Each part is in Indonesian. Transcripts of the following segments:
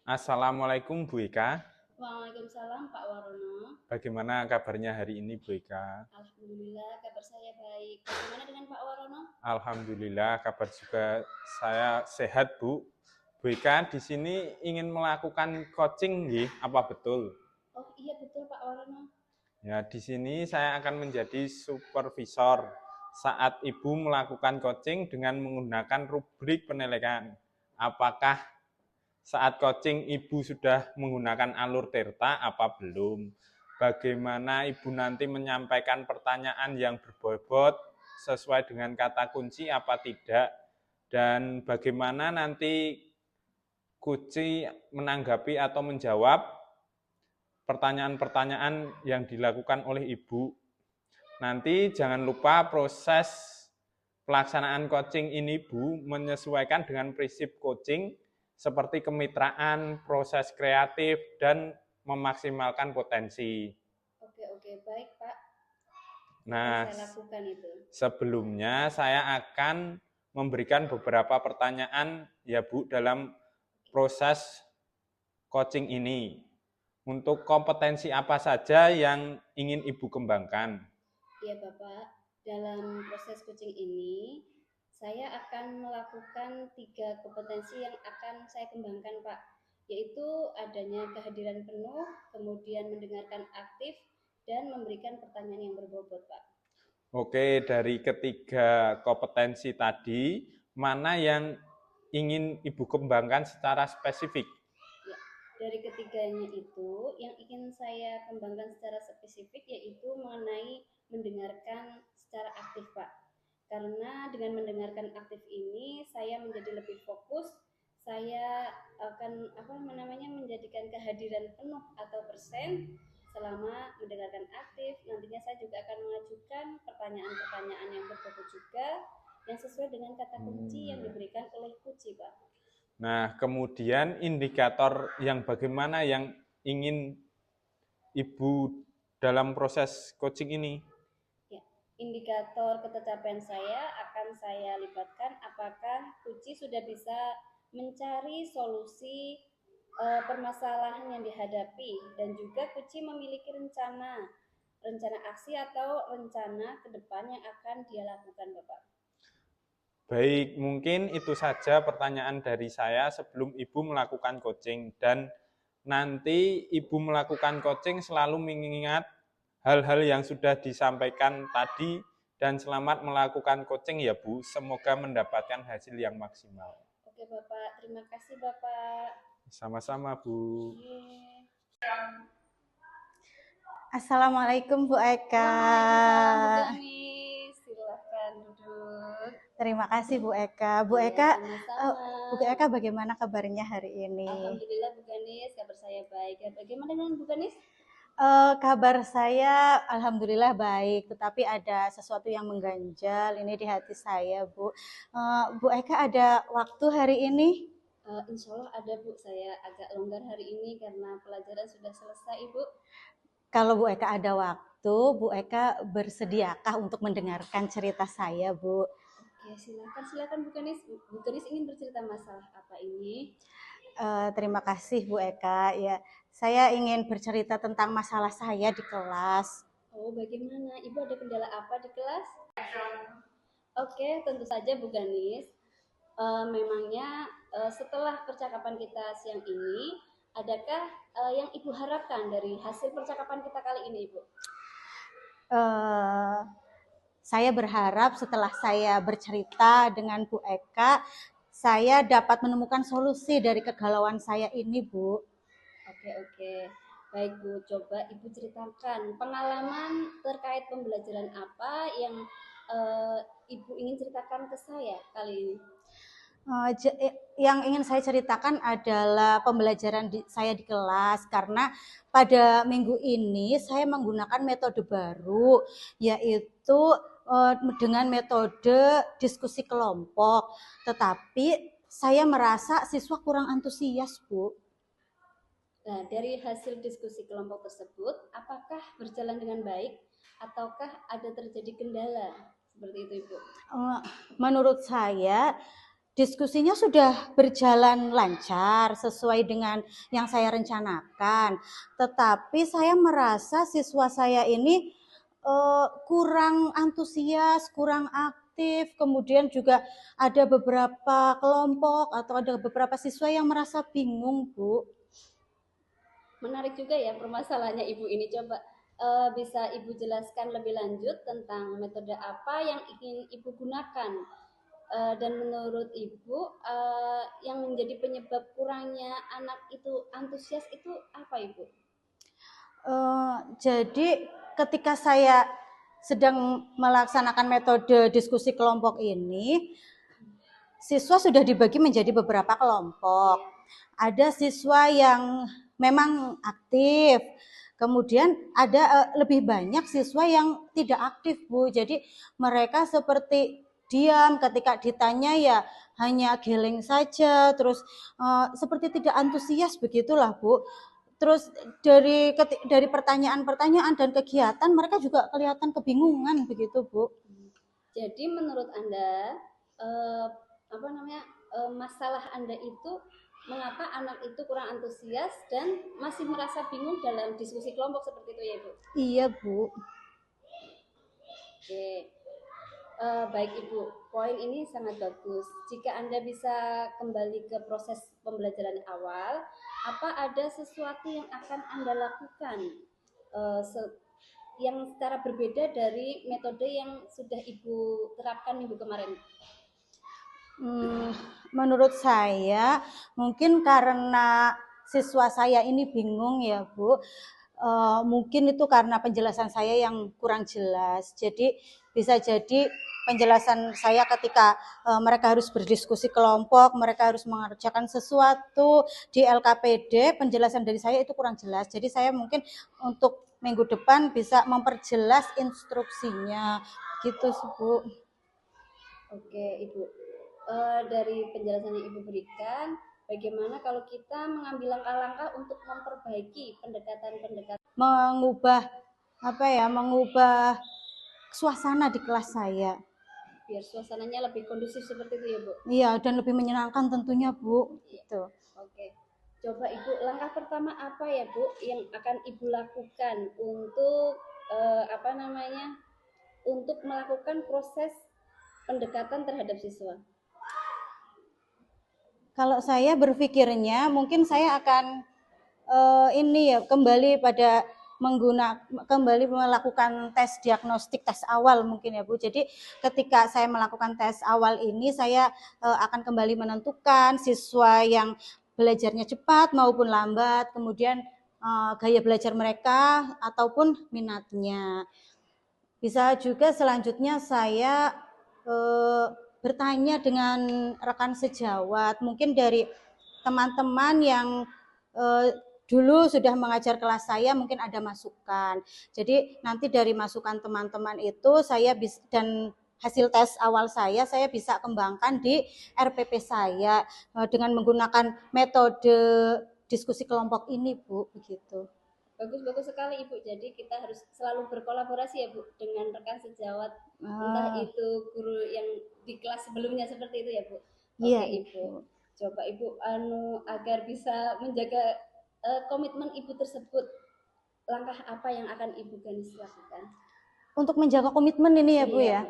Assalamualaikum Bu Eka. Waalaikumsalam Pak Warono. Bagaimana kabarnya hari ini Bu Eka? Alhamdulillah kabar saya baik. Bagaimana dengan Pak Warono? Alhamdulillah kabar juga saya sehat Bu. Bu Eka di sini ingin melakukan coaching nggih, apa betul? Oh iya betul Pak Warono. Ya, di sini saya akan menjadi supervisor saat Ibu melakukan coaching dengan menggunakan rubrik penilaian. Apakah saat coaching Ibu sudah menggunakan alur Tirta apa belum? Bagaimana Ibu nanti menyampaikan pertanyaan yang berbobot sesuai dengan kata kunci apa tidak? Dan bagaimana nanti kunci menanggapi atau menjawab pertanyaan-pertanyaan yang dilakukan oleh Ibu. Nanti jangan lupa proses pelaksanaan coaching ini Bu menyesuaikan dengan prinsip coaching seperti kemitraan, proses kreatif, dan memaksimalkan potensi. Oke baik Pak. Akan Nah, saya lakukan itu. sebelumnya saya akan memberikan beberapa pertanyaan ya Bu dalam proses coaching ini. Untuk kompetensi apa saja yang ingin Ibu kembangkan? Iya Bapak, dalam proses coaching ini saya akan melakukan 3 kompetensi yang akan saya kembangkan Pak, yaitu adanya kehadiran penuh, kemudian mendengarkan aktif, dan memberikan pertanyaan yang berbobot Pak. Oke, dari ketiga kompetensi tadi, mana yang ingin Ibu kembangkan secara spesifik? Ya, dari ketiganya itu, yang ingin saya kembangkan secara spesifik yaitu mengenai mendengarkan secara aktif, Pak. Karena dengan mendengarkan aktif ini, saya menjadi lebih fokus. Saya akan menjadikan kehadiran penuh atau persen selama mendengarkan aktif. Nantinya saya juga akan mengajukan pertanyaan-pertanyaan yang berbobot juga yang sesuai dengan kata kunci yang diberikan oleh kunci, Pak. Nah, kemudian indikator yang bagaimana yang ingin Ibu dalam proses coaching ini? Ya, indikator ketercapaian saya akan saya libatkan apakah kunci sudah bisa mencari solusi permasalahan yang dihadapi dan juga kunci memiliki rencana aksi atau rencana ke depan yang akan dia lakukan, Bapak. Baik, mungkin itu saja pertanyaan dari saya sebelum Ibu melakukan coaching. Dan nanti Ibu melakukan coaching selalu mengingat hal-hal yang sudah disampaikan tadi dan selamat melakukan coaching ya Bu. Semoga mendapatkan hasil yang maksimal. Oke, Bapak. Terima kasih, Bapak. Sama-sama Bu. Assalamualaikum Bu Eka. Waalaikumsalam Bu Ganis. Silahkan duduk. Terima kasih Bu Eka. Bu Ya, Eka, sama-sama. Bu Eka bagaimana kabarnya hari ini? Alhamdulillah Bu Ganis, kabar saya baik. Bagaimana dengan Bu Ganis? Kabar saya alhamdulillah baik, tetapi ada sesuatu yang mengganjal ini di hati saya, Bu. Bu Eka ada waktu hari ini? Insya Allah ada Bu, saya agak longgar hari ini karena pelajaran sudah selesai Ibu. Kalau Bu Eka ada waktu, Bu Eka bersediakah untuk mendengarkan cerita saya, Bu? Oke, silakan Bu Ganis. Bu Ganis ingin bercerita masalah apa ini? Terima kasih Bu Eka. Ya, saya ingin bercerita tentang masalah saya di kelas. Oh, bagaimana? Ibu ada kendala apa di kelas? Oke, tentu saja Bu Ganis. Memangnya setelah percakapan kita siang ini, adakah yang Ibu harapkan dari hasil percakapan kita kali ini, Ibu? Saya berharap setelah saya bercerita dengan Bu Eka, saya dapat menemukan solusi dari kegalauan saya ini, Bu. Oke. Baik Bu, coba Ibu ceritakan pengalaman terkait pembelajaran apa yang Ibu ingin ceritakan ke saya kali ini. Yang ingin saya ceritakan adalah pembelajaran saya di kelas, karena pada minggu ini saya menggunakan metode baru, yaitu dengan metode diskusi kelompok. Tetapi saya merasa siswa kurang antusias, Bu. Nah, dari hasil diskusi kelompok tersebut, apakah berjalan dengan baik ataukah ada terjadi kendala? Seperti itu, Ibu. Menurut saya diskusinya sudah berjalan lancar sesuai dengan yang saya rencanakan. Tetapi saya merasa siswa saya ini kurang antusias, kurang aktif, kemudian juga ada beberapa kelompok atau ada beberapa siswa yang merasa bingung, Bu. Menarik juga ya permasalahannya Ibu ini. Coba bisa Ibu jelaskan lebih lanjut tentang metode apa yang ingin Ibu gunakan, dan menurut Ibu yang menjadi penyebab kurangnya anak itu antusias itu apa, Ibu? Jadi ketika saya sedang melaksanakan metode diskusi kelompok ini, siswa sudah dibagi menjadi beberapa kelompok. Ada siswa yang memang aktif, kemudian ada lebih banyak siswa yang tidak aktif, Bu. Jadi mereka seperti diam ketika ditanya ya hanya geleng saja, terus seperti tidak antusias begitulah, Bu. Terus dari pertanyaan-pertanyaan dan kegiatan mereka juga kelihatan kebingungan begitu, Bu. Jadi menurut Anda masalah Anda itu mengapa anak itu kurang antusias dan masih merasa bingung dalam diskusi kelompok seperti itu ya, Bu? Iya, Bu. Oke. Baik Ibu, poin ini sangat bagus. Jika Anda bisa kembali ke proses pembelajaran awal, apa ada sesuatu yang akan Anda lakukan yang secara berbeda dari metode yang sudah Ibu terapkan minggu kemarin? Menurut saya mungkin karena siswa saya ini bingung ya, Bu. Mungkin itu karena penjelasan saya yang kurang jelas. Jadi bisa jadi penjelasan saya ketika mereka harus berdiskusi kelompok, mereka harus mengerjakan sesuatu di LKPD, penjelasan dari saya itu kurang jelas. Jadi saya mungkin untuk minggu depan bisa memperjelas instruksinya gitu sih, Bu. Oke Ibu, dari penjelasan yang Ibu berikan, bagaimana kalau kita mengambil langkah-langkah untuk memperbaiki pendekatan-pendekatan mengubah suasana di kelas saya. Biar suasananya lebih kondusif seperti itu ya, Bu? Iya, dan lebih menyenangkan tentunya, Bu. Gitu. Oke. Coba Ibu, langkah pertama apa ya, Bu, yang akan Ibu lakukan untuk untuk melakukan proses pendekatan terhadap siswa? Kalau saya berpikirnya mungkin saya akan kembali melakukan tes diagnostik, tes awal mungkin ya, Bu. Jadi ketika saya melakukan tes awal ini saya akan kembali menentukan siswa yang belajarnya cepat maupun lambat, kemudian gaya belajar mereka ataupun minatnya. Bisa juga selanjutnya saya bertanya dengan rekan sejawat, mungkin dari teman-teman yang dulu sudah mengajar kelas saya, mungkin ada masukan. Jadi nanti dari masukan teman-teman itu saya bisa, dan hasil tes awal saya bisa kembangkan di RPP saya dengan menggunakan metode diskusi kelompok ini, Bu, begitu. Bagus sekali Ibu. Jadi kita harus selalu berkolaborasi ya Bu dengan rekan sejawat, entah itu guru yang di kelas sebelumnya seperti itu ya Bu. Iya, Oke Ibu. Coba Ibu agar bisa menjaga komitmen Ibu tersebut, langkah apa yang akan Ibu Ganis lakukan? Untuk menjaga komitmen ini ya, Bu ya.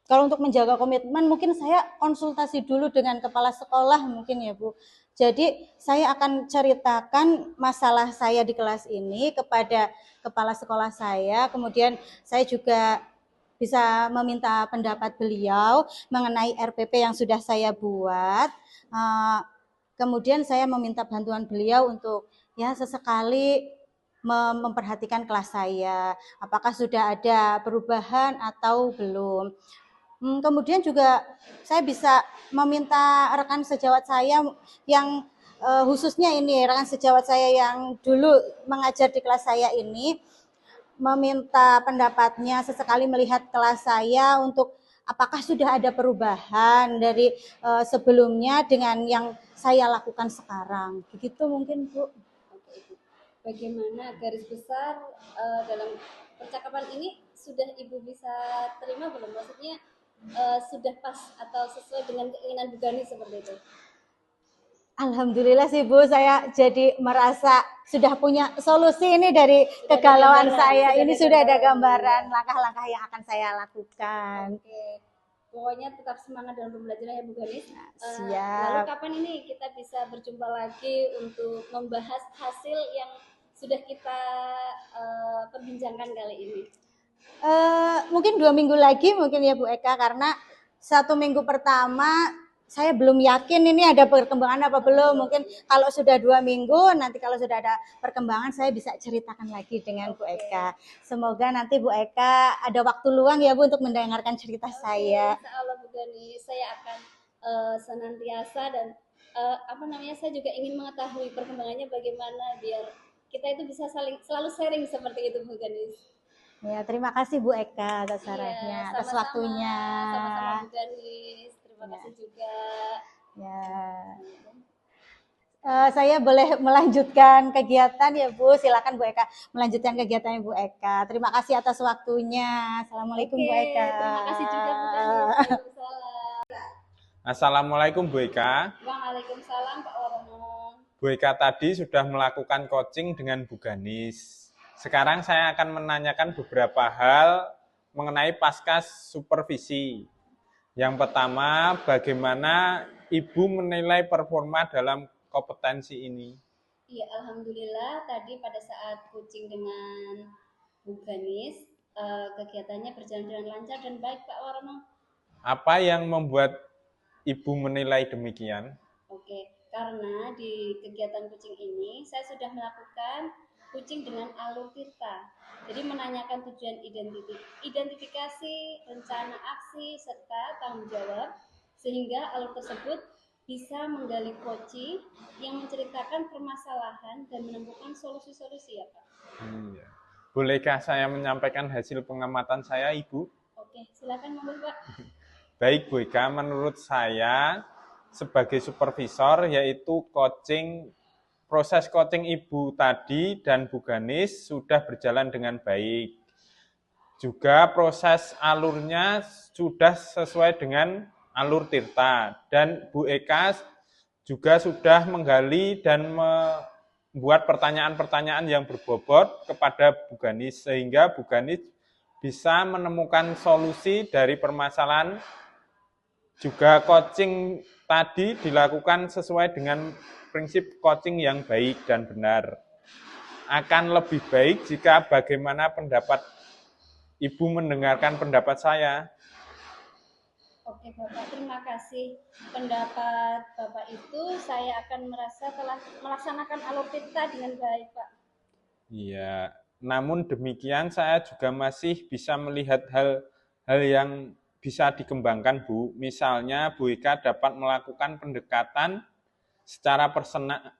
Kalau untuk menjaga komitmen mungkin saya konsultasi dulu dengan kepala sekolah mungkin ya, Bu. Jadi saya akan ceritakan masalah saya di kelas ini kepada kepala sekolah saya, kemudian saya juga bisa meminta pendapat beliau mengenai RPP yang sudah saya buat. Kemudian saya meminta bantuan beliau untuk ya sesekali memperhatikan kelas saya, apakah sudah ada perubahan atau belum. Kemudian juga saya bisa meminta rekan sejawat saya yang khususnya ini rekan sejawat saya yang dulu mengajar di kelas saya ini, meminta pendapatnya sesekali melihat kelas saya untuk apakah sudah ada perubahan dari sebelumnya dengan yang saya lakukan sekarang. Begitu mungkin, Bu. Bagaimana garis besar dalam percakapan ini sudah Ibu bisa terima belum? Maksudnya sudah pas atau sesuai dengan keinginan Bu Gani seperti itu? Alhamdulillah sih Bu, saya jadi merasa sudah punya solusi ini dari kegalauan saya. Ini sudah ada gambaran langkah-langkah yang akan saya lakukan. Oke, pokoknya tetap semangat dalam pembelajaran ya Bu Ganis. Siap. Lalu kapan ini kita bisa berjumpa lagi untuk membahas hasil yang sudah kita perbincangkan kali ini? Mungkin 2 minggu lagi mungkin ya Bu Eka, karena 1 minggu pertama saya belum yakin ini ada perkembangan apa belum. Mungkin kalau sudah 2 minggu, nanti kalau sudah ada perkembangan saya bisa ceritakan lagi dengan Bu Eka. Semoga nanti Bu Eka ada waktu luang ya Bu untuk mendengarkan cerita saya. Insya Allah Bu Gani, saya akan senantiasa dan saya juga ingin mengetahui perkembangannya bagaimana biar kita itu bisa selalu sharing seperti itu Bu Gani. Ya, terima kasih Bu Eka atas sarannya, atas waktunya. Sama-sama Bu Gani. Terima kasih juga. Ya. Saya boleh melanjutkan kegiatan ya Bu. Silakan Bu Eka melanjutkan kegiatannya Bu Eka. Terima kasih atas waktunya. Assalamualaikum Bu Eka. Terima kasih juga Bu Gani. Assalamualaikum Bu Eka. Waalaikumsalam Pak Warono. Bu Eka tadi sudah melakukan coaching dengan Bu Ganis. Sekarang saya akan menanyakan beberapa hal mengenai pasca supervisi. Yang pertama, bagaimana Ibu menilai performa dalam kompetensi ini? Iya, alhamdulillah tadi pada saat coaching dengan Bu Ganis, kegiatannya berjalan dengan lancar dan baik Pak Warono. Apa yang membuat Ibu menilai demikian? Oke, karena di kegiatan coaching ini saya sudah melakukan coaching dengan alur tirta. Jadi menanyakan tujuan identifikasi, rencana aksi, serta tanggung jawab, sehingga alur tersebut bisa menggali koci yang menceritakan permasalahan dan menemukan solusi-solusi ya Pak. Bolehkah saya menyampaikan hasil pengamatan saya Ibu? Oke, silakan monggo Pak. Baik Bu Eka, menurut saya sebagai supervisor yaitu proses coaching Ibu tadi dan Bu Ganis sudah berjalan dengan baik. Juga proses alurnya sudah sesuai dengan alur tirta. Dan Bu Eka juga sudah menggali dan membuat pertanyaan-pertanyaan yang berbobot kepada Bu Ganis, sehingga Bu Ganis bisa menemukan solusi dari permasalahan. Juga coaching tadi dilakukan sesuai dengan prinsip coaching yang baik dan benar. Akan lebih baik jika bagaimana pendapat Ibu mendengarkan pendapat saya. Oke Bapak, terima kasih. Pendapat Bapak itu saya akan merasa telah melaksanakan alur tirta dengan baik Pak. Iya, namun demikian saya juga masih bisa melihat hal yang bisa dikembangkan Bu. Misalnya Bu Eka dapat melakukan pendekatan secara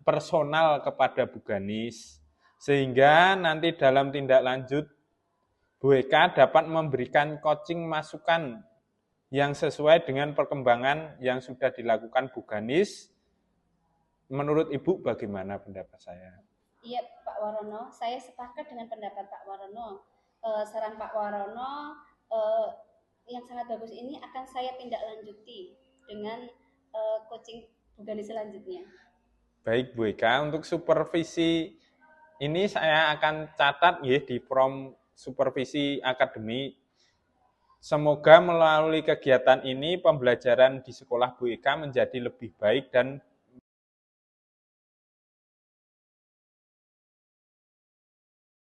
personal kepada Bu Ganis, sehingga nanti dalam tindak lanjut Bu Eka dapat memberikan coaching masukan yang sesuai dengan perkembangan yang sudah dilakukan Bu Ganis. Menurut Ibu bagaimana pendapat saya? Iya Pak Warono, saya sepakat dengan pendapat Pak Warono. Saran Pak Warono yang sangat bagus ini akan saya tindak lanjuti dengan coaching Bu Ganis selanjutnya. Baik Bu Eka, untuk supervisi ini saya akan catat ya di prom supervisi akademi. Semoga melalui kegiatan ini pembelajaran di sekolah Bu Eka menjadi lebih baik dan